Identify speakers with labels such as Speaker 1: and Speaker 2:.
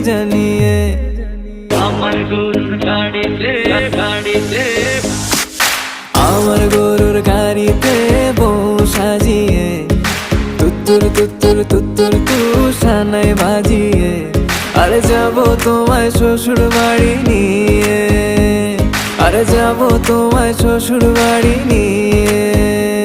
Speaker 1: জানিয়ে।
Speaker 2: আমার গরুর গাড়িতে গাড়িতে
Speaker 1: আমার গরুর গাড়িতে বউ সাজিয়ে, তুত্তুর তুত্তুর তুত্তুর তুষানায় বাজিয়ে, আরে যাবো তোমায় শ্বশুর বাড়ি নিয়ে, আরে যাবো তোমায় শ্বশুর বাড়ি নিয়ে।